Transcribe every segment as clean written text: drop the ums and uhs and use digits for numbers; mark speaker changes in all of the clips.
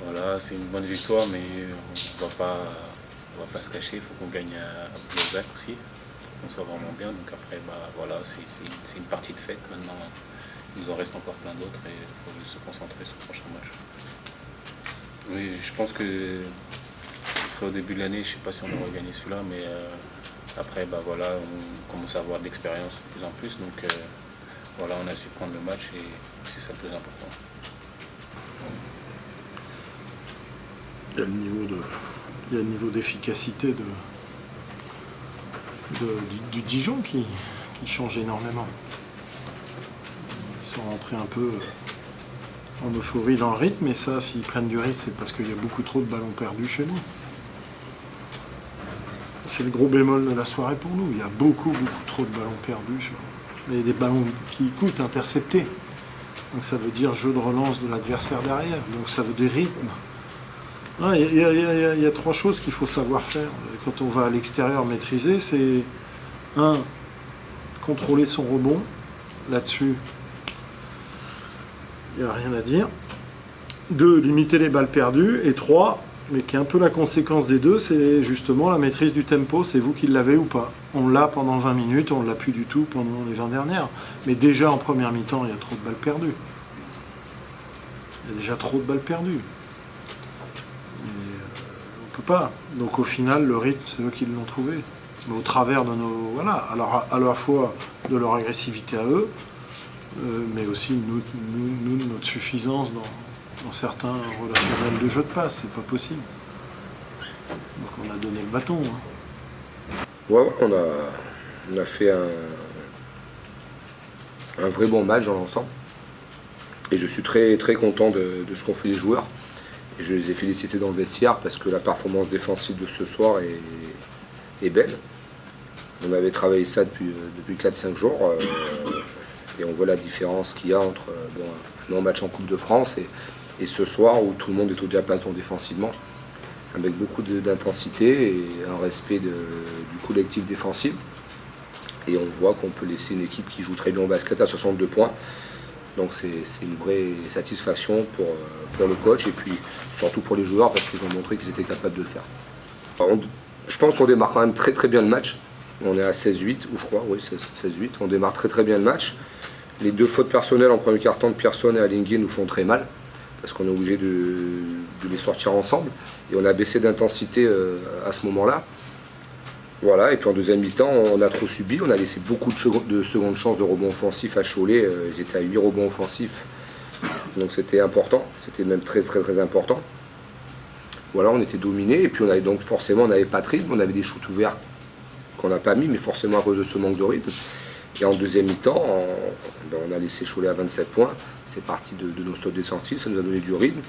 Speaker 1: Voilà, c'est une bonne victoire, mais on va pas se cacher, il faut qu'on gagne à Blauzac aussi, pour qu'on soit vraiment bien. Donc après, voilà, c'est une partie de fête. Maintenant, il nous en reste encore plein d'autres et il faut se concentrer sur le prochain match. Oui, je pense que ce serait au début de l'année, je ne sais pas si on aurait gagné celui-là, mais après, voilà, on commence à avoir de l'expérience de plus en plus. Donc voilà, on a su prendre le match et c'est ça le plus important.
Speaker 2: Il y a le niveau d'efficacité du Dijon qui change énormément. Ils sont rentrés un peu en euphorie dans le rythme, et ça, s'ils prennent du rythme, c'est parce qu'il y a beaucoup trop de ballons perdus chez nous. C'est le gros bémol de la soirée pour nous. Il y a beaucoup trop de ballons perdus. Et des ballons qui coûtent interceptés. Donc ça veut dire jeu de relance de l'adversaire derrière. Donc ça veut dire rythme. Il y a 3 choses qu'il faut savoir faire. Quand on va à l'extérieur maîtriser, c'est 1. Contrôler son rebond. Là-dessus, il n'y a rien à dire. 2. Limiter les balles perdues. Et 3, mais qui est un peu la conséquence des deux, c'est justement la maîtrise du tempo. C'est vous qui l'avez ou pas. On l'a pendant 20 minutes, on ne l'a plus du tout pendant les 20 dernières. Mais déjà en première mi-temps, il y a trop de balles perdues. Il y a déjà trop de balles perdues. On peut pas. Donc au final, le rythme, c'est eux qui l'ont trouvé. Mais au travers de nos... Voilà, alors à la fois de leur agressivité à eux, mais aussi nous de notre suffisance dans certains relationnels de jeu de passe. C'est pas possible. Donc on a donné le bâton.
Speaker 3: Ouais, on a fait un vrai bon match dans l'ensemble. Et je suis très content de ce qu'ont fait les joueurs. Et je les ai félicités dans le vestiaire parce que la performance défensive de ce soir est belle. On avait travaillé ça depuis 4-5 jours. Et on voit la différence qu'il y a entre un non-match en Coupe de France et ce soir où tout le monde est au diapason défensivement, avec beaucoup d'intensité et un respect du collectif défensif. Et on voit qu'on peut laisser une équipe qui joue très bien au basket à 62 points. Donc c'est une vraie satisfaction pour le coach et puis surtout pour les joueurs parce qu'ils ont montré qu'ils étaient capables de le faire. Je pense qu'on démarre quand même très bien le match. On est à 16-8, ou je crois, oui, 16-8. On démarre très bien le match. Les 2 fautes personnelles en premier quart-temps de Pearson et Alingué nous font très mal parce qu'on est obligé de les sortir ensemble. Et on a baissé d'intensité à ce moment-là. Voilà, et puis en deuxième mi-temps, on a trop subi. On a laissé beaucoup de secondes chances de rebond offensif à Cholet. Ils étaient à 8 rebonds offensifs. Donc c'était important. C'était même très important. Voilà, on était dominés. Et puis forcément, on n'avait pas de rythme. On avait des shoots ouverts qu'on n'a pas mis, mais forcément à cause de ce manque de rythme. Et en deuxième mi-temps, on a laissé Cholet à 27 points. C'est parti de nos stops défensifs. Ça nous a donné du rythme.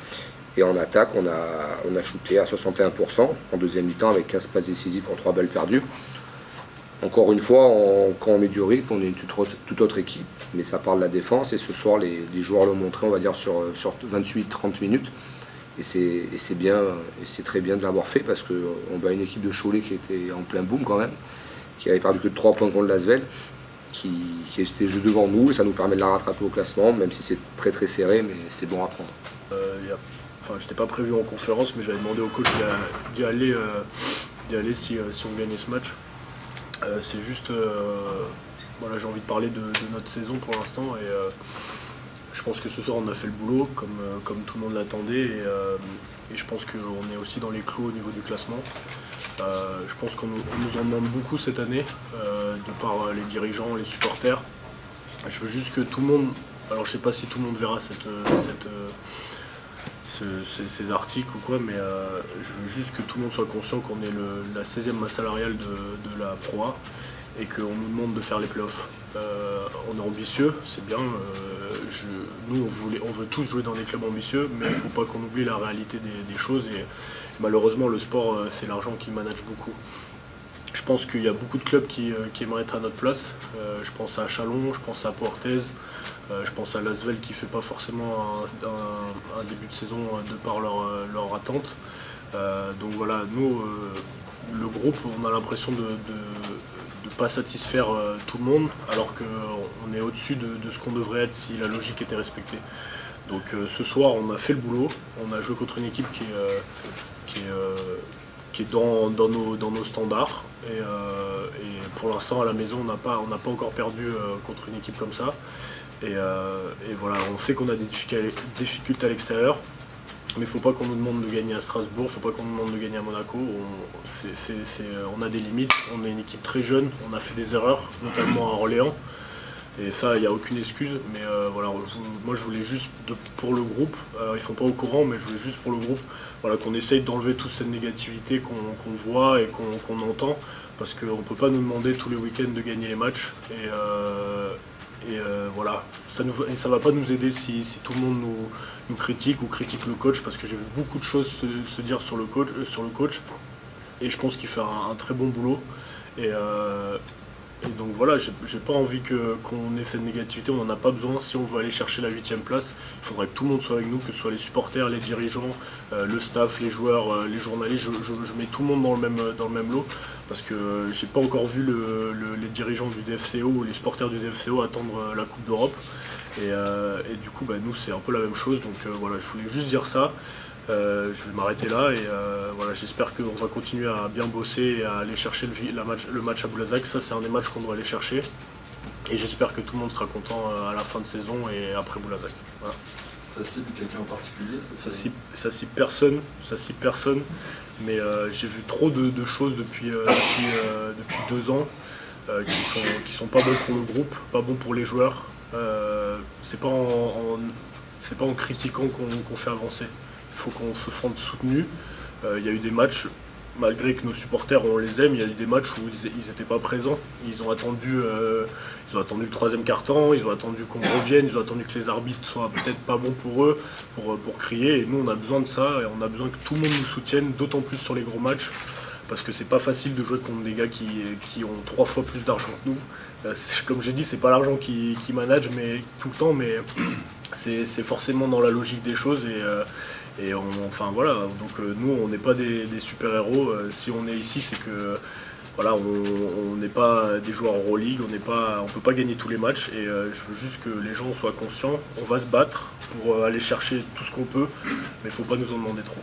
Speaker 3: Et en attaque, on a shooté à 61% en deuxième mi-temps avec 15 passes décisives pour 3 balles perdues. Encore une fois, quand on met du rythme, on est une toute autre équipe. Mais ça parle de la défense et ce soir, les joueurs l'ont montré, on va dire, sur 28-30 minutes. Et c'est bien, et c'est très bien de l'avoir fait parce qu'on bat une équipe de Cholet qui était en plein boom quand même, qui avait perdu que de 3 points contre l'Asvel, qui était juste devant nous et ça nous permet de la rattraper au classement, même si c'est très serré, mais c'est bon à prendre.
Speaker 4: Je n'étais pas prévu en conférence, mais j'avais demandé au coach d'y aller si on gagnait ce match. C'est juste, voilà, j'ai envie de parler de notre saison pour l'instant et je pense que ce soir on a fait le boulot comme tout le monde l'attendait et je pense qu'on est aussi dans les clous au niveau du classement. Je pense qu'on nous en demande beaucoup cette année, de par les dirigeants, les supporters. Je veux juste que tout le monde, alors je sais pas si tout le monde verra ces articles ou quoi, mais je veux juste que tout le monde soit conscient qu'on est la 16e masse salariale de la Pro A et qu'on nous demande de faire les playoffs. On est ambitieux, c'est bien. Nous, on veut tous jouer dans des clubs ambitieux, mais il ne faut pas qu'on oublie la réalité des choses. Et malheureusement, le sport, c'est l'argent qui manage beaucoup. Je pense qu'il y a beaucoup de clubs qui aimeraient être à notre place. Je pense à Chalon, je pense à Portez, je pense à l'Asvel qui ne fait pas forcément un début de saison de par leur attente. Donc voilà, nous, le groupe, on a l'impression de pas satisfaire tout le monde, alors qu'on est au-dessus de ce qu'on devrait être si la logique était respectée. Donc ce soir, on a fait le boulot. On a joué contre une équipe qui est dans nos standards. Et pour l'instant, à la maison, on n'a pas encore perdu contre une équipe comme ça. Et voilà, on sait qu'on a des difficultés à l'extérieur. Mais il ne faut pas qu'on nous demande de gagner à Strasbourg, il ne faut pas qu'on nous demande de gagner à Monaco. On a des limites, on est une équipe très jeune, on a fait des erreurs, notamment à Orléans. Et ça, il n'y a aucune excuse. Mais voilà, moi je voulais juste, pour le groupe, ils ne sont pas au courant, mais je voulais juste pour le groupe, voilà, qu'on essaye d'enlever toute cette négativité qu'on voit et qu'on entend. Parce qu'on ne peut pas nous demander tous les week-ends de gagner les matchs. Voilà, ça ne va pas nous aider si tout le monde nous critique ou critique le coach, parce que j'ai vu beaucoup de choses se dire sur le coach, et je pense qu'il fait un très bon boulot. Et donc voilà, j'ai pas envie qu'on ait cette négativité, on n'en a pas besoin. Si on veut aller chercher la 8e place, il faudrait que tout le monde soit avec nous, que ce soit les supporters, les dirigeants, le staff, les joueurs, les journalistes. Je mets tout le monde dans le même lot, parce que j'ai pas encore vu les dirigeants du DFCO ou les supporters du DFCO attendre la Coupe d'Europe. Et du coup, nous, c'est un peu la même chose. Donc voilà, je voulais juste dire ça. Je vais m'arrêter là, et voilà, j'espère qu'on va continuer à bien bosser et à aller chercher le match à Boulazac. Ça, c'est un des matchs qu'on doit aller chercher. Et j'espère que tout le monde sera content à la fin de saison et après Boulazac. Voilà.
Speaker 5: Ça cible quelqu'un en particulier?
Speaker 4: Ça cible personne. Mais j'ai vu trop de choses depuis 2 ans qui sont pas bons pour le groupe, pas bons pour les joueurs. C'est pas en critiquant qu'on fait avancer. Il faut qu'on se sente soutenu. Il y a eu des matchs, malgré que nos supporters, on les aime, il y a eu des matchs où ils n'étaient pas présents. Ils ont attendu le 3e quart-temps, ils ont attendu qu'on revienne, ils ont attendu que les arbitres soient peut-être pas bons pour eux, pour crier. Et nous, on a besoin de ça, et on a besoin que tout le monde nous soutienne, d'autant plus sur les gros matchs. Parce que c'est pas facile de jouer contre des gars qui ont 3 fois plus d'argent que nous. Comme j'ai dit, c'est pas l'argent qui manage tout le temps, mais c'est forcément dans la logique des choses. Enfin voilà, donc nous on n'est pas des super-héros. Si on est ici, c'est que voilà, on n'est pas des joueurs Euroleague, on peut pas gagner tous les matchs, et je veux juste que les gens soient conscients. On va se battre pour aller chercher tout ce qu'on peut, mais il faut pas nous en demander trop.